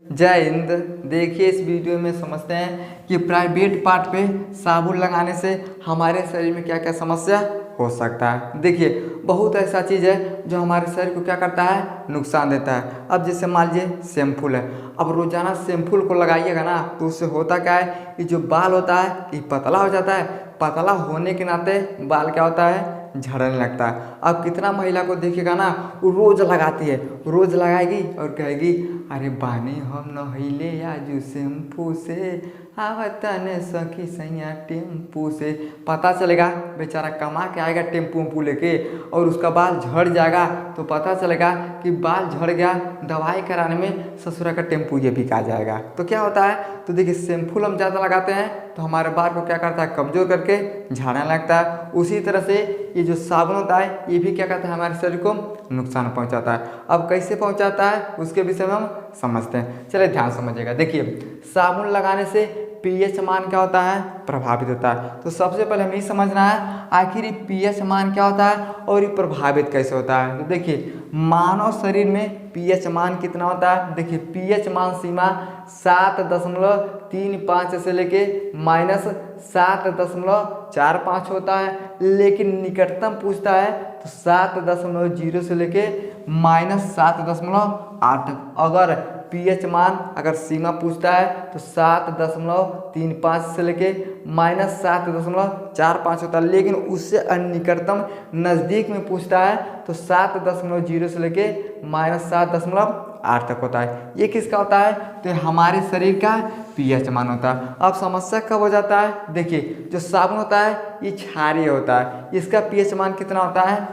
जय हिंद। देखिए इस वीडियो में समझते हैं कि प्राइवेट पार्ट पे साबुन लगाने से हमारे शरीर में क्या क्या समस्या हो सकता है। देखिए बहुत ऐसा चीज़ है जो हमारे शरीर को क्या करता है, नुकसान देता है। अब जैसे मान लीजिए शैम्पुल है, अब रोजाना शैम्पुल को लगाइएगा ना तो उससे होता क्या है कि जो बाल होता है ये पतला हो जाता है। पतला होने के नाते बाल क्या होता है, झड़ने लगता है। अब कितना महिला को देखिएगा ना, वो रोज लगाती है, रोज लगाएगी और कहेगी अरे बानी हम नहैले आजू शैम्पू से, आवता ने सखी सैया टेम्पू से। पता चलेगा बेचारा कमा के आएगा टेम्पू उम्पू लेके और उसका बाल झड़ जाएगा तो पता चलेगा कि बाल झड़ गया, दवाई कराने में ससुरा का टेम्पू ये बिका जाएगा। तो क्या होता है, तो देखिए शैम्पू हम ज़्यादा लगाते हैं तो हमारे बाल को क्या करता है, कमज़ोर करके झाड़ने लगता है। उसी तरह से ये जो साबुन होता है ये भी क्या करता है, हमारे शरीर को नुकसान पहुंचाता है। अब कैसे पहुंचाता है उसके विषय में हम समझते हैं। चलिए ध्यान समझिएगा। देखिए साबुन लगाने से पीएच मान क्या होता है, प्रभावित होता है। तो सबसे पहले हमें समझना है आखिर ये पीएच मान क्या होता है और ये प्रभावित कैसे होता है। तो देखिए मानव शरीर में पीएच मान कितना होता है। देखिए पीएच मान सीमा 7.35 से लेके -7.45 होता है, लेकिन निकटतम पूछता है तो 7.0 से लेके -7.8 तक। अगर पीएच मान अगर सीमा पूछता है तो 7.35 से लेके -7.45 होता है, लेकिन उससे निकटतम नज़दीक में पूछता है तो 7.0 से लेके -7.8 तक होता है। ये किसका होता है, तो हमारे शरीर का पीएच मान होता है। अब समस्या कब हो जाता है, देखिए जो साबुन होता है ये क्षारीय होता है, इसका पीएच मान कितना होता है,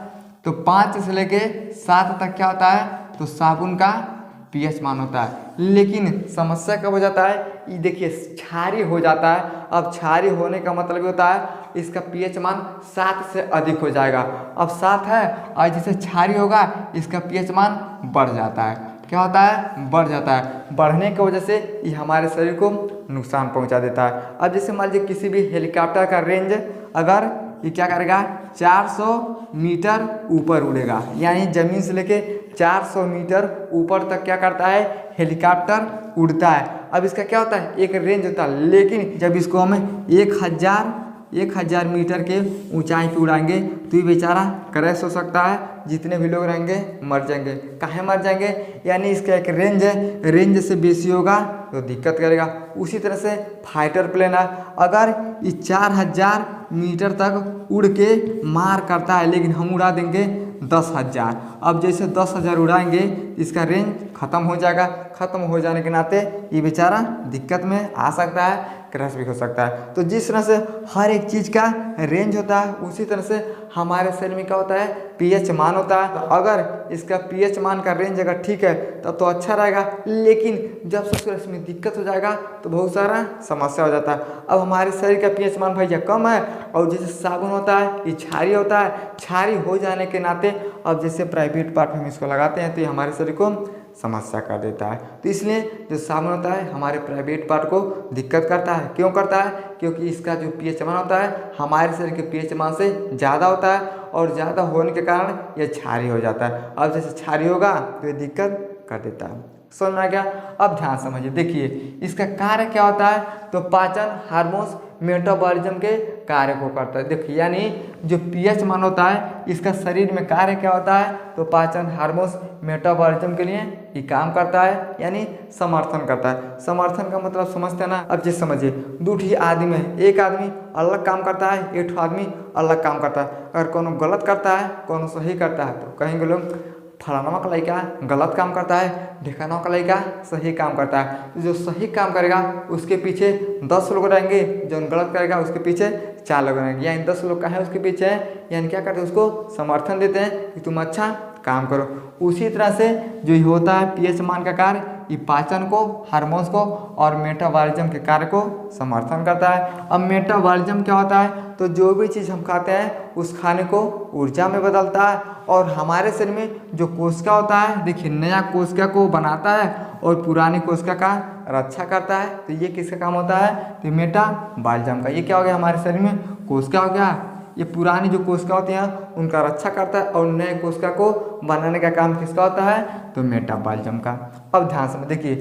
तो 5 से लेके 7 तक क्या होता है, तो साबुन का पीएच मान होता है। लेकिन समस्या कब हो जाता है, ये देखिए क्षारीय हो जाता है। अब क्षारीय होने का मतलब होता है इसका पीएच मान 7 से अधिक हो जाएगा। अब 7 है और जैसे क्षारीय होगा इसका पीएच मान बढ़ जाता है। क्या होता है, बढ़ जाता है। बढ़ने की वजह से ये हमारे शरीर को नुकसान पहुंचा देता है। अब जैसे मान लीजिए किसी भी हेलीकॉप्टर का रेंज अगर ये क्या करेगा, 400 मीटर ऊपर उड़ेगा, यानी ज़मीन से लेके 400 मीटर ऊपर तक क्या करता है, हेलीकॉप्टर उड़ता है। अब इसका क्या होता है, एक रेंज होता है, लेकिन जब इसको हम 1000 मीटर के ऊंचाई पे उड़ाएंगे तो ये बेचारा क्रैश हो सकता है। जितने भी लोग रहेंगे मर जाएंगे। काहे मर जाएंगे, यानी इसका एक रेंज है, रेंज से बेसी होगा तो दिक्कत करेगा। उसी तरह से फाइटर प्लेन है, अगर ये 4000 मीटर तक उड़ के मार करता है, लेकिन हम उड़ा देंगे 10,000। अब जैसे 10,000 उड़ाएंगे इसका रेंज ख़त्म हो जाएगा। ख़त्म हो जाने के नाते ये बेचारा दिक्कत में आ सकता है, क्रैश भी हो सकता है। तो जिस तरह से हर एक चीज़ का रेंज होता है उसी तरह से हमारे शरीर में क्या होता है, पीएच मान होता है। तो अगर इसका पीएच मान का रेंज अगर ठीक है तब तो अच्छा रहेगा, लेकिन जब सबसे इसमें दिक्कत हो जाएगा तो बहुत सारा समस्या हो जाता है। अब हमारे शरीर का पीएच मान भैया कम है और जैसे साबुन होता है ये क्षारीय होता है। क्षारीय हो जाने के नाते अब जैसे प्राइवेट पार्ट में हम इसको लगाते हैं तो ये हमारे शरीर को समस्या कर देता है। तो इसलिए जो साबुन होता है हमारे प्राइवेट पार्ट को दिक्कत करता है। क्यों करता है, क्योंकि इसका जो पीएच मान होता है हमारे शरीर के पीएच मान से ज़्यादा होता है और ज़्यादा होने के कारण ये क्षारीय हो जाता है। अब जैसे क्षारीय होगा तो ये दिक्कत कर देता है। समझ में आ गया। अब ध्यान समझिए, देखिए इसका कार्य क्या होता है, तो पाचन, हार्मोन्स, मेटाबॉलिज्म के कार्य को करता है। देखिए यानी जो पीएच मान होता है इसका शरीर में कार्य क्या होता है, तो पाचन, हार्मोन्स, मेटाबॉलिज्म के लिए ये काम करता है, यानी समर्थन करता है। समर्थन का मतलब समझते हैं ना। अब जैसे समझिए दो ही आदमी है, एक आदमी अलग काम करता है, एक आदमी अलग काम करता है। अगर कोनो गलत करता है कोनो सही करता है तो कहेंगे लोग फलाना का लड़का गलत काम करता है, ढिकाना का लड़का सही काम करता है। जो सही काम करेगा उसके पीछे 10 लोग रहेंगे, जो गलत करेगा उसके पीछे 4 लोग रहेंगे, यानी 10 लोग का है उसके पीछे, यानी क्या करते हैं उसको समर्थन देते हैं कि तुम अच्छा काम करो। उसी तरह से जो होता है पीएच मान का कार्य, ये पाचन को, हार्मोन्स को और मेटाबॉलिज्म के कार्य को समर्थन करता है। अब मेटाबॉलिज्म क्या होता है, तो जो भी चीज़ हम खाते हैं उस खाने को ऊर्जा में बदलता है और हमारे शरीर में जो कोशिका होता है, देखिए नया कोशिका को बनाता है और पुरानी कोशिका का रक्षा करता है। तो ये किसका काम होता है, तो मेटाबॉलिज्म का। ये क्या हो गया, हमारे शरीर में कोशिका हो गया, ये पुरानी जो कोशिका होती हैं उनका रक्षा करता है और नए कोशिका को बनाने का काम किसका होता है, तो मेटाबॉलिज्म का। अब ध्यान से देखिए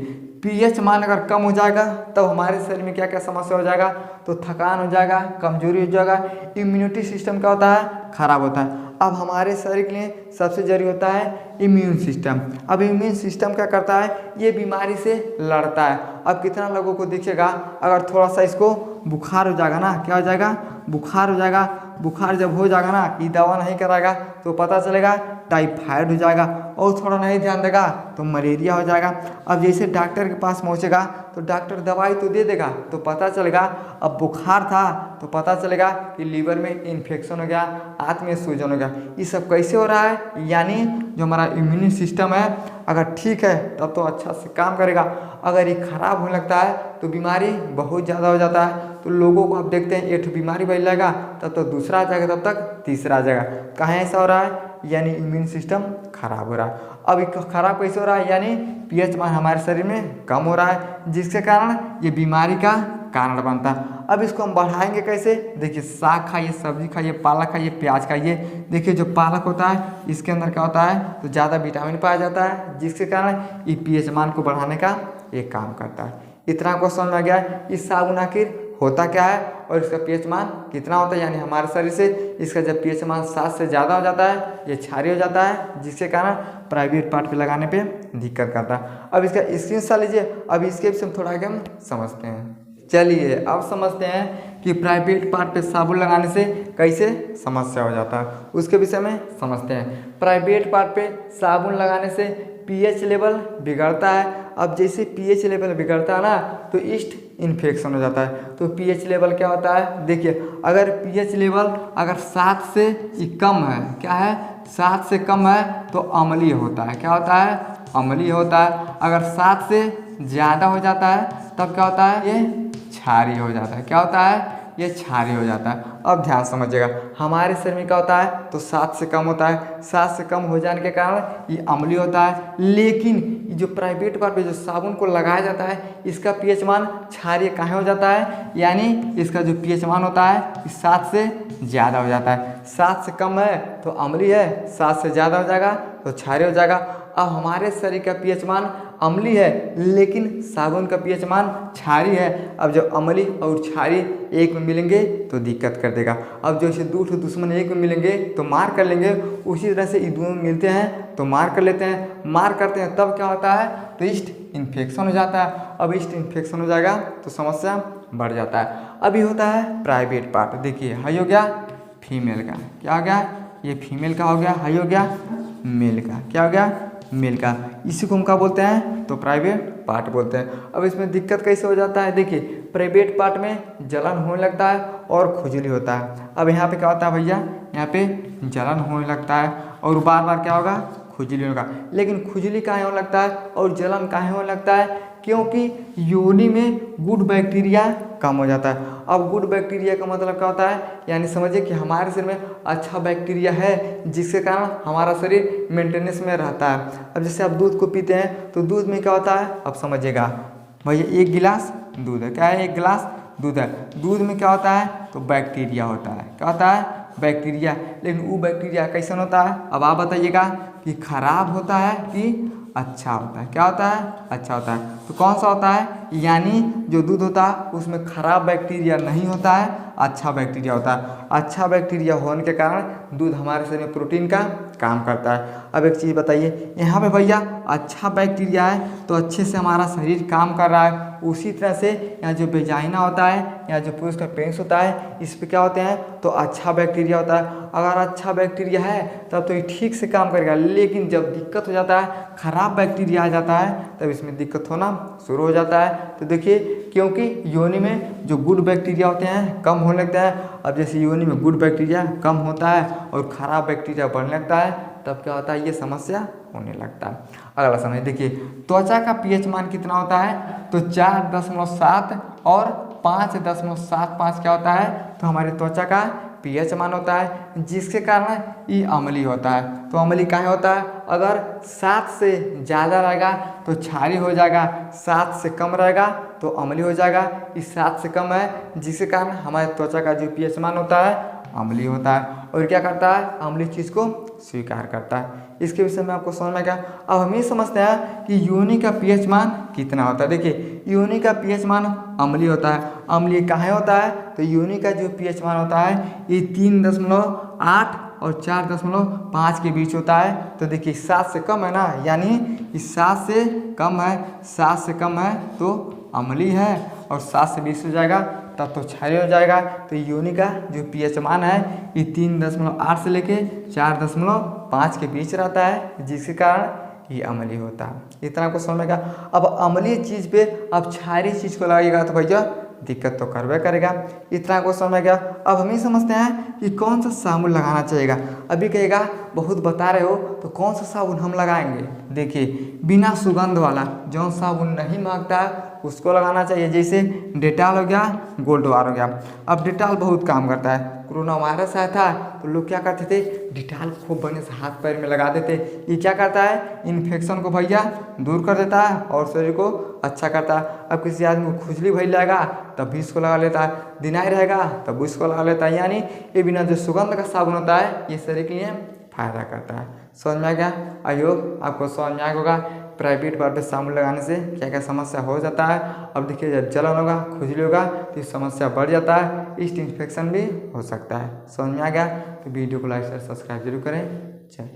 पीएच मान अगर कम हो जाएगा तब हमारे शरीर में क्या क्या समस्या हो जाएगा, तो थकान हो जाएगा, कमजोरी हो जाएगा, इम्यूनिटी सिस्टम क्या होता है, खराब होता है। अब हमारे शरीर के लिए सबसे जरूरी होता है इम्यून सिस्टम। अब इम्यून सिस्टम क्या करता है, ये बीमारी से लड़ता है। अब कितना लोगों को देखिएगा, अगर थोड़ा सा इसको बुखार हो जाएगा ना, क्या हो जाएगा, बुखार हो जाएगा। बुखार जब हो जाएगा ना, कि दवा नहीं कराएगा तो पता चलेगा टाइफाइड हो जाएगा, और थोड़ा नहीं ध्यान देगा तो मलेरिया हो जाएगा। अब जैसे डॉक्टर के पास पहुंचेगा तो डॉक्टर दवाई तो दे देगा, तो पता चलेगा अब बुखार था तो पता चलेगा कि लीवर में इन्फेक्शन हो गया, आंत में सूजन हो गया। ये सब कैसे हो रहा है, यानी जो हमारा इम्यून सिस्टम है अगर ठीक है तब तो अच्छा से काम करेगा, अगर ये खराब होने लगता है तो बीमारी बहुत ज़्यादा हो जाता है। तो लोगों को आप देखते हैं एक बीमारी बढ़ जाएगा तब तो दूसरा आ जाएगा, तब तक तीसरा आ जाएगा। कहाँ ऐसा हो रहा है, यानी इम्यून सिस्टम खराब हो रहा है। अब ये खराब कैसे हो रहा है, यानी पीएच मान हमारे शरीर में कम हो रहा है, जिसके कारण ये बीमारी का कारण बनता है। अब इसको हम बढ़ाएंगे कैसे, देखिए साग खाइए, सब्जी खाइए, पालक खाइए, प्याज खाइए। देखिए जो पालक होता है इसके अंदर क्या होता है, तो ज़्यादा विटामिन पाया जाता है, जिसके कारण ये पीएच मान को बढ़ाने का एक काम करता है। इतना को समझ में आ गया इस साबुन आखिर होता क्या है और इसका पीएच मान कितना होता है। यानी हमारे शरीर से इसका जब पीएच मान 7 से ज़्यादा हो जाता है, ये क्षारीय हो जाता है, जिसके कारण प्राइवेट पार्ट पे लगाने पे दिक्कत करता है। अब इसका स्क्रीनशॉट लीजिए। अब इसके विषय में थोड़ा आगे हम समझते हैं। चलिए अब समझते हैं कि प्राइवेट पार्ट पे साबुन लगाने से कैसे समस्या हो जाता है, उसके विषय में समझते हैं। प्राइवेट पार्ट पे साबुन लगाने से पीएच लेवल बिगड़ता है। अब जैसे पीएच लेवल बिगड़ता है ना, तो ईस्ट इन्फेक्शन हो जाता है। तो पीएच लेवल क्या होता है, देखिए अगर पीएच लेवल अगर 7 से कम है, क्या है, 7 से कम है तो अम्लीय होता है। क्या होता है, अम्लीय होता है। अगर 7 से ज़्यादा हो जाता है तब क्या होता है, ये क्षारीय हो जाता है। क्या होता है, ये क्षारीय हो जाता है। अब ध्यान समझिएगा, हमारे शरीर में क्या होता है, तो 7 से कम होता है। 7 से कम हो जाने के कारण ये अम्लीय होता है। लेकिन ये जो प्राइवेट पार्ट पे जो साबुन को लगाया जाता है इसका पीएच मान क्षारीय कहाँ हो जाता है, यानी इसका जो पीएच मान होता है 7 से ज़्यादा हो जाता है। 7 से कम है तो अम्लीय है, 7 से ज़्यादा हो जाएगा तो क्षारीय हो जाएगा। अब हमारे शरीर का पीएच मान अम्लीय है, लेकिन साबुन का पीएच मान क्षारीय है। अब जब अम्लीय और क्षारीय एक में मिलेंगे तो दिक्कत कर देगा। अब जो इसे दो दुश्मन एक में मिलेंगे तो मार कर लेंगे, उसी तरह से ये दोनों मिलते हैं तो मार कर लेते हैं। मार करते हैं तब क्या होता है, तो ईस्ट इन्फेक्शन हो जाता है। अब ईस्ट इन्फेक्शन हो जाएगा तो समस्या बढ़ जाता है। अभी होता है प्राइवेट पार्ट, देखिए हाई हो गया फीमेल का, क्या हो गया, ये फीमेल का हो गया, हाई हो गया मेल का, क्या हो गया, मेल का। इसी को हम क्या बोलते हैं, तो प्राइवेट पार्ट बोलते हैं। अब इसमें दिक्कत कैसे हो जाता है, देखिए प्राइवेट पार्ट में जलन होने लगता है और खुजली होता है। अब यहाँ पे क्या होता है भैया, यहाँ पे जलन होने लगता है और बार बार क्या होगा, खुजली होगा। लेकिन खुजली काहे होने लगता है और जलन काहे होने लगता है, क्योंकि योनि में गुड बैक्टीरिया कम हो जाता है। अब गुड बैक्टीरिया का मतलब क्या होता है, यानी समझिए कि हमारे शरीर में अच्छा बैक्टीरिया है, जिसके कारण हमारा शरीर मेंटेनेंस में रहता है। अब जैसे आप दूध को पीते हैं तो दूध में क्या होता है, अब समझिएगा भैया, एक गिलास दूध है, क्या है, एक गिलास दूध है। दूध में क्या होता है, तो बैक्टीरिया होता है, क्या होता है, बैक्टीरिया। लेकिन वो बैक्टीरिया कैसा होता है, अब आप बताइएगा कि खराब होता है कि अच्छा होता है, क्या होता है, अच्छा होता है। तो कौन सा होता है, यानी जो दूध होता है उसमें खराब बैक्टीरिया नहीं होता है, अच्छा बैक्टीरिया होता है। अच्छा बैक्टीरिया होने के कारण दूध हमारे शरीर में प्रोटीन का काम करता है। अब एक चीज़ बताइए, यहाँ पे भैया अच्छा बैक्टीरिया है तो अच्छे से हमारा शरीर काम कर रहा है। उसी तरह से यहाँ जो वेजाइना होता है, यहाँ जो पुरुष का पेनिस होता है, इस पे क्या होते हैं, तो अच्छा बैक्टीरिया होता है। अगर अच्छा बैक्टीरिया है तब तो ये ठीक से काम करेगा। लेकिन जब दिक्कत हो जाता है, खराब बैक्टीरिया आ जाता है, तब इसमें दिक्कत होना शुरू हो जाता है। तो देखिए, क्योंकि योनि में जो गुड बैक्टीरिया होते हैं कम होने लगता है। अब जैसे योनि में गुड बैक्टीरिया कम होता है और खराब बैक्टीरिया बढ़ने लगता है, तब क्या होता है, ये समस्या होने लगता है। अगला समझ, देखिए त्वचा का पीएच मान कितना होता है, तो 4.7 और 5.75 क्या होता है, तो हमारे त्वचा का पीएच मान होता है, जिसके कारण ये अम्लीय होता है। तो अम्लीय काहे होता है, अगर 7 से ज़्यादा रहेगा तो क्षारीय हो जाएगा, 7 से कम रहेगा तो अम्लीय हो जाएगा। इस 7 से कम है, जिसके कारण हमारे त्वचा का जो पीएच मान होता है अम्लीय होता है। और क्या करता है, अम्लीय चीज़ को स्वीकार करता है। इसके विषय में आपको समझ में क्या। अब हम ये समझते हैं कि योनि का पीएच मान कितना होता है। देखिए योनि का पीएच मान अम्लीय होता है। अम्लीय काहे होता है, तो योनि का जो पीएच मान होता है ये 3.8 और 4.5 के बीच होता है। तो देखिए 7 से कम है ना, यानी इस 7 से कम है, 7 से कम है तो अम्लीय है, और 7 से 20 हो जाएगा तब तो क्षारीय हो जाएगा। तो योनि का जो पीएच मान है ये 3.8 से लेके 4.5 के बीच रहता है, जिसके कारण ये अम्लीय होता है। इतना आपको समझ में क्या। अब अम्लीय चीज़ पे अब क्षारीय चीज़ को लगाएगा तो भैया दिक्कत तो करवे करेगा। इतना को समझ गया। अब हम ही समझते हैं कि कौन सा साबुन लगाना चाहिएगा। अभी कहेगा बहुत बता रहे हो तो कौन सा साबुन हम लगाएंगे। देखिए बिना सुगंध वाला जो साबुन नहीं महकता है उसको लगाना चाहिए, जैसे डेटॉल हो गया, गोल्ड वार हो गया। अब डेटॉल बहुत काम करता है। कोरोना वायरस आया था तो लोग क्या करते थे, डेटॉल खूब बढ़िया से हाथ पैर में लगा देते। ये क्या करता है, इन्फेक्शन को भैया दूर कर देता है और शरीर को अच्छा करता है। अब किसी आदमी को खुजली भई जाएगा तब भी इसको लगा लेता है, दिनाई रहेगा तब भी इसको लगा लेता है। यानी ये बिना जो सुगंध का साबुन होता है ये शरीर के लिए फायदा करता है। समझ में आ गया। आई होप आपको समझ में आया होगा प्राइवेट पार्ट पे साबुन लगाने से क्या क्या समस्या हो जाता है। अब देखिए जब जलन होगा, खुजली होगा तो ये समस्या बढ़ जाता है, ईस्ट इन्फेक्शन भी हो सकता है। समझ में आ गया तो वीडियो को लाइक शेयर सब्सक्राइब जरूर करें। चलिए।